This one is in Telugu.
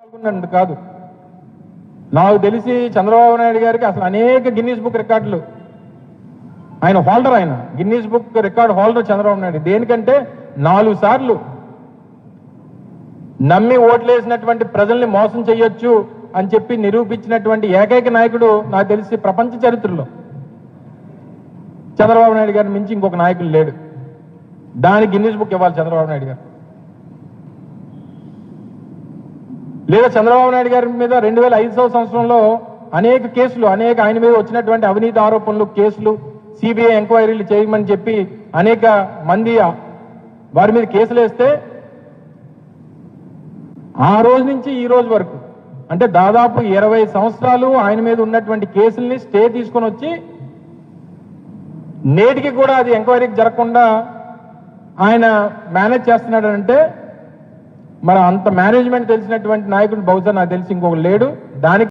కాదు, నాకు తెలిసి చంద్రబాబు నాయుడు గారికి అసలు అనేక గిన్నీస్ బుక్ రికార్డులు ఆయన హోల్డర్, ఆయన Guinness book record holder Chandrababu Naidu. దేనికంటే 4 సార్లు నమ్మి ఓట్లేసినటువంటి ప్రజల్ని మోసం చేయొచ్చు అని చెప్పి నిరూపించినటువంటి ఏకైక నాయకుడు నాకు తెలిసి ప్రపంచ చరిత్రలో చంద్రబాబు నాయుడు గారిని మించి ఇంకొక నాయకుడు లేడు. దానికి గిన్నీస్ బుక్ ఇవ్వాలి చంద్రబాబు నాయుడు గారు. లేదా చంద్రబాబు నాయుడు గారి మీద 2005వ సంవత్సరంలో అనేక కేసులు, ఆయన మీద వచ్చినటువంటి అవినీతి ఆరోపణలు, కేసులు, సిబిఐ ఎంక్వైరీలు చేయమని చెప్పి అనేక మంది వారి మీద కేసులు వేస్తే ఆ రోజు నుంచి ఈ రోజు వరకు అంటే దాదాపు 20 సంవత్సరాలు ఆయన మీద ఉన్నటువంటి కేసుల్ని స్టే తీసుకొని వచ్చి నేటికి కూడా అది ఎంక్వైరీకి జరగకుండా ఆయన మేనేజ్ చేస్తున్నాడంటే మరి అంత మేనేజ్మెంట్ తెలిసినటువంటి నాయకుడు బహుశా నాకు తెలిసి ఇంకొక లేడు. దానికి